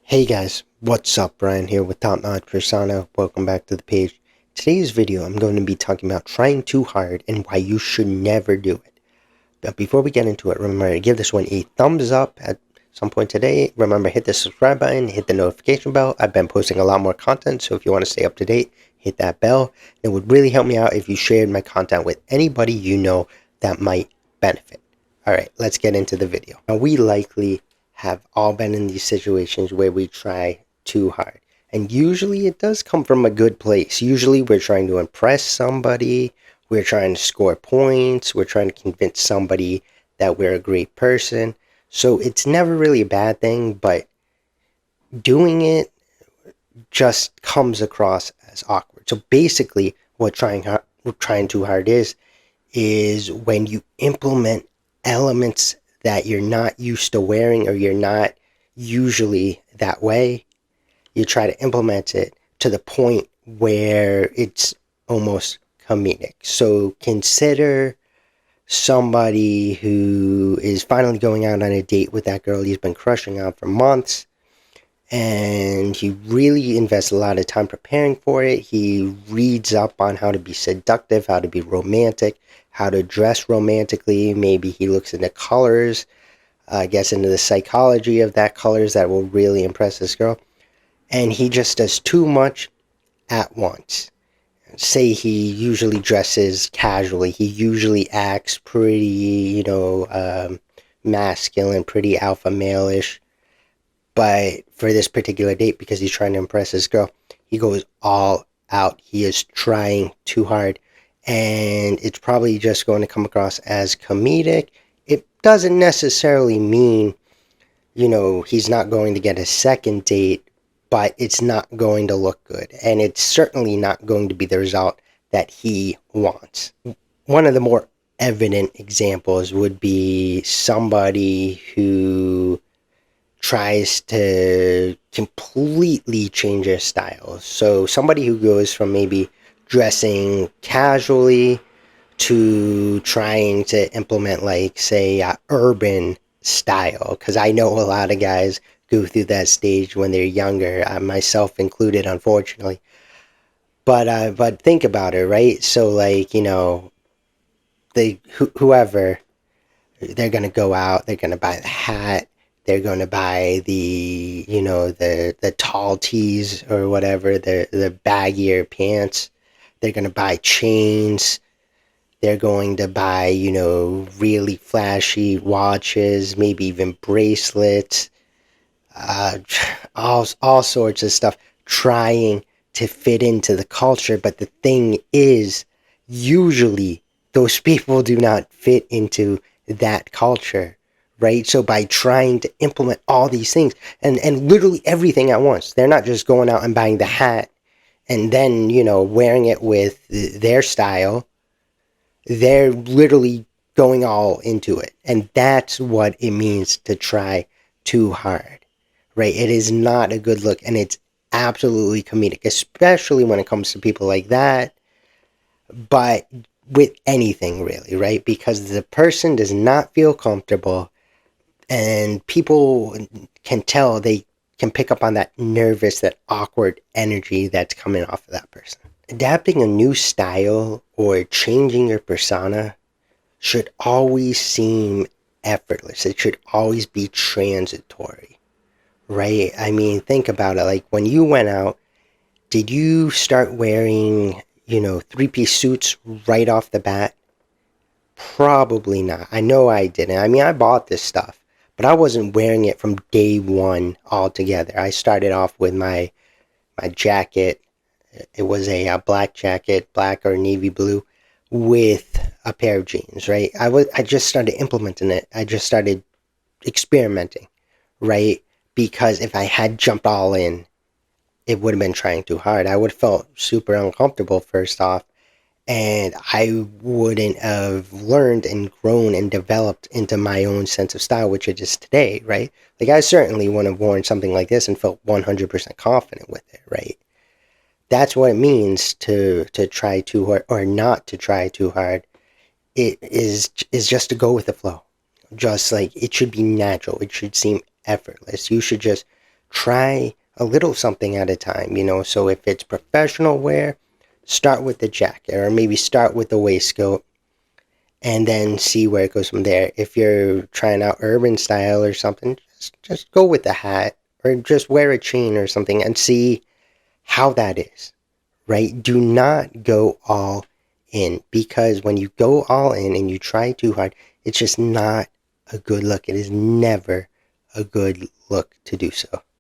Hey guys, what's up? Brian here with Top Notch Persona. Welcome back to the page. Today's video, I'm going to be talking about trying too hard and why you should never do it. But before we get into it, remember to give this one a thumbs up at some point today. Remember, hit the subscribe button, hit the notification bell. I've been posting a lot more content, so if you want to stay up to date, hit that bell. It would really help me out if you shared my content with anybody you know that might benefit. Alright, let's get into the video. Now, we likely have all been in these situations where we try too hard. And usually it does come from a good place. Usually we're trying to impress somebody, we're trying to score points, we're trying to convince somebody that we're a great person. So it's never really a bad thing, but doing it just comes across as awkward. So basically what trying too hard is when you implement elements that you're not used to wearing or you're not usually that way. You try to implement it to the point where it's almost comedic. So consider somebody who is finally going out on a date with that girl he's been crushing on for months, and he really invests a lot of time preparing for it. He reads up on how to be seductive, how to be romantic, how to dress romantically. Maybe he looks into colors, gets into the psychology of that colors that will really impress this girl. And he just does too much at once. Say he usually dresses casually. He usually acts pretty, masculine, pretty alpha male-ish. But for this particular date, because he's trying to impress this girl, he goes all out. He is trying too hard. And it's probably just going to come across as comedic. It doesn't necessarily mean, he's not going to get a second date, but it's not going to look good. And it's certainly not going to be the result that he wants. One of the more evident examples would be somebody who tries to completely change their style. So somebody who goes from maybe dressing casually to trying to implement, like, say, urban style. Because I know a lot of guys go through that stage when they're younger, myself included, unfortunately. But think about it, right? So, like, whoever, they're gonna go out, they're gonna buy the hat, they're gonna buy the tall tees or whatever, the baggier pants. They're gonna buy chains. They're going to buy, really flashy watches, maybe even bracelets, uh, all sorts of stuff, trying to fit into the culture. But the thing is, usually those people do not fit into that culture, right? So by trying to implement all these things and literally everything at once, they're not just going out and buying the hat and then, wearing it with their style. They're literally going all into it. And that's what it means to try too hard, right? It is not a good look, and it's absolutely comedic, especially when it comes to people like that. But with anything, really, right? Because the person does not feel comfortable, and people can tell, they can pick up on that nervous, that awkward energy that's coming off of that person. Adapting a new style or changing your persona should always seem effortless. It should always be transitory, right? I mean, think about it. Like, when you went out, did you start wearing, three-piece suits right off the bat? Probably not. I know I didn't. I mean, I bought this stuff, but I wasn't wearing it from day one altogether. I started off with my jacket. It was a black jacket, black or navy blue, with a pair of jeans, right? I just started implementing it. I just started experimenting, right? Because if I had jumped all in, it would have been trying too hard. I would have felt super uncomfortable, first off, and I wouldn't have learned and grown and developed into my own sense of style, which it is today, right? Like, I certainly wouldn't have worn something like this and felt 100% confident with it, right? That's what it means to try too hard or not to try too hard. It is just to go with the flow. Just like, it should be natural. It should seem effortless. You should just try a little something at a time, so if it's professional wear, start with the jacket, or maybe start with the waistcoat, and then see where it goes from there. If you're trying out urban style or something, just go with the hat, or just wear a chain or something and see how that is, right? Do not go all in, because when you go all in and you try too hard, it's just not a good look. It is never a good look to do so.